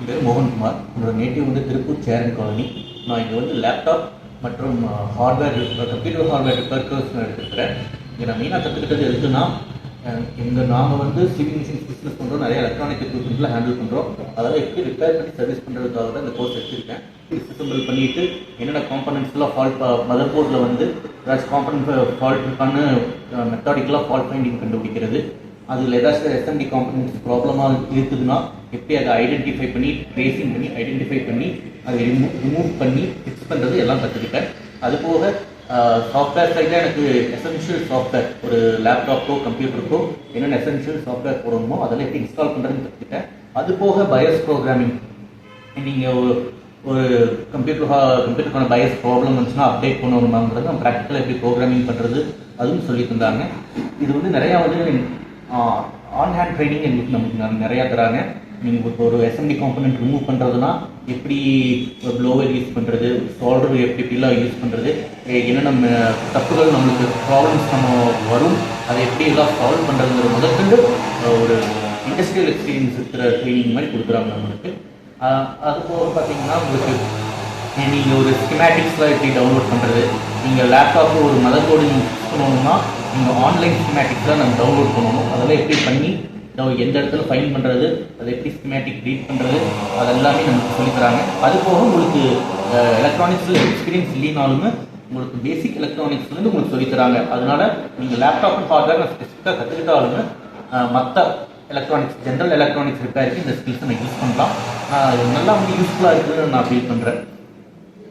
என் பேர் மோகன்குமார். என்னோட நேட்டிவ் வந்து திருப்பூர் சேரன் காலனி. நான் இங்கே வந்து லேப்டாப் மற்றும் hardware computer hardware repair course எடுத்துருக்கிறேன். இங்கே நான் மெயினாக கற்றுக்கிட்டது எதுக்குன்னா, நாங்கள் வந்து சிவில் மிஷின்ஸ் பிஸ்னஸ் பண்ணுறோம், நிறைய எலக்ட்ரானிக் எக்யூப்மெண்ட்லாம் ஹேண்டில் பண்ணுறோம். அதெல்லாம் எப்படி ரிப்பேர் பண்ணி சர்வீஸ் பண்ணுறதுக்காக தான் இந்த கோர்ஸ் எடுத்திருக்கேன். டிஸ்அசம்பிள் பண்ணிவிட்டு என்னென்ன காம்பனன்ட்ஸ்லாம் ஃபால்ட், மதர் போர்டில் வந்து ஏதாச்சும் காம்பனன்ட் ஃபால்ட் இருக்கான்னு மெத்தாடிக்கலாக ஃபால்ட் ஃபைண்டிங் கண்டுபிடிக்கிறது, அதில் ஏதாச்சும் எஸ்எம்டி காம்பனன்ட்ஸ் ப்ராப்ளமாக இருக்குதுன்னா எப்படி அதை ஐடென்டிஃபை பண்ணி ட்ரேசிங் பண்ணி ஐடென்டிஃபை பண்ணி அதை ரிமூவ் பண்ணி ஃபிக்ஸ் பண்ணுறது எல்லாம் கற்றுக்கிட்டேன். அதுபோக சாஃப்ட்வேர் சைடில் எனக்கு எசென்ஷியல் சாஃப்ட்வேர், ஒரு லேப்டாப்போ கம்ப்யூட்டருக்கோ என்னென்ன எசென்ஷியல் சாஃப்ட்வேர் போடணுமோ அதெல்லாம் எப்படி இன்ஸ்டால் பண்ணுறதுன்னு கற்றுக்கிட்டேன். அதுபோக பயோஸ் ப்ரோக்ராமிங், நீங்கள் ஒரு கம்ப்யூட்டருக்கான பயோஸ் ப்ராப்ளம் வந்துச்சுன்னா அப்டேட் பண்ணணுமாங்கிறது நம்ம ப்ராக்டிக்கலாக எப்படி ப்ரோக்ராமிங் பண்ணுறது அதுவும் சொல்லி தந்தாங்க. இது வந்து நிறையா வந்து ஆன் ஹேண்ட் ட்ரைனிங் எங்களுக்கு நமக்கு நிறையா தராங்க. நீங்கள் இப்போ ஒரு எஸ்எம்டி காம்பனன்ட் ரிமூவ் பண்ணுறதுனா எப்படி ப்ளோவர் யூஸ் பண்ணுறது, சால்டர் எப்படிலாம் யூஸ் பண்ணுறது, என்னென்ன தப்புகள் நம்மளுக்கு ப்ராப்ளம்ஸ் நம்ம வரும் அதை எப்படி எல்லாம் சால்வ் பண்ணுறதுங்கிற முதற்கொண்டு ஒரு இண்டஸ்ட்ரியல் எக்ஸ்பீரியன்ஸ் இருக்கிற ட்ரைனிங் மாதிரி கொடுக்குறாங்க நம்மளுக்கு. அதுபோக பார்த்தீங்கன்னா உங்களுக்கு நீங்கள் ஒரு ஸ்கிமேட்டிக்ஸ்லாம் எப்படி டவுன்லோட் பண்ணுறது, நீங்கள் லேப்டாப்பு ஒரு மதர் போர்டு யூஸ் பண்ணணும்னா நீங்கள் ஆன்லைன் ஸ்கிமேட்டிக்ஸ்லாம் நம்ம டவுன்லோட் பண்ணணும். அதெல்லாம் எப்படி பண்ணி எந்த இடத்துல ஃபைன் பண்ணுறது, அதை எப்படி ஸ்கிமேட்டிக் ரீட் பண்ணுறது, அதெல்லாமே நமக்கு சொல்லித்தராங்க. அதுபோக உங்களுக்கு எலக்ட்ரானிக்ஸில் எக்ஸ்பீரியன்ஸ் இல்லைனாலுமே உங்களுக்கு பேசிக் எலக்ட்ரானிக்ஸ்லேருந்து உங்களுக்கு சொல்லித்தராங்க. அதனால் நீங்கள் லேப்டாப் அண்ட் ஹார்ட்வேர் நான் ஸ்பெசிஃபிக்காக கற்றுக்கிட்டாலுமே மற்ற எலக்ட்ரானிக்ஸ், ஜென்ரல் எலக்ட்ரானிக்ஸ் ரிப்பேருக்கு இந்த ஸ்கில்ஸை நான் யூஸ் பண்ணலாம். இது நல்லா வந்து யூஸ்ஃபுல்லாக இருக்குதுன்னு நான் ஃபீல் பண்ணுறேன்.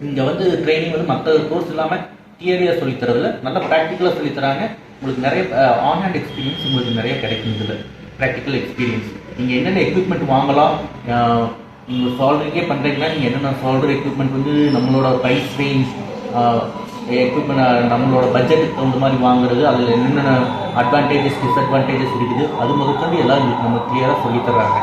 இங்கே வந்து ட்ரைனிங் வந்து மற்ற கோர்ஸ் இல்லாமல் தியரியாக சொல்லித்தரதில்ல, நல்லா ப்ராக்டிக்கலாக சொல்லித்தராங்க. உங்களுக்கு நிறைய ஆன் ஹேண்ட் எக்ஸ்பீரியன்ஸ் உங்களுக்கு நிறைய கிடைக்கும். இதில் ப்ராக்டிக்கல் எக்ஸ்பீரியன்ஸ், நீங்கள் என்னென்ன எக்யூப்மெண்ட் வாங்கலாம், நீங்கள் சால்டரிங்கே பண்ணுறீங்கன்னா நீங்கள் என்னென்ன சால்டர் எக்யூப்மெண்ட் வந்து நம்மளோட ப்ரைஸ் ரேஞ்ச் எக்யூப்மெண்ட் நம்மளோட பட்ஜெட்டுக்கு தகுந்த மாதிரி வாங்குறது, அதில் என்னென்ன அட்வான்டேஜஸ் டிஸ்அட்வான்டேஜஸ் இருக்குது அது முதற்கொண்டு எல்லாம் நம்ம கிளியராக சொல்லித்தராங்க.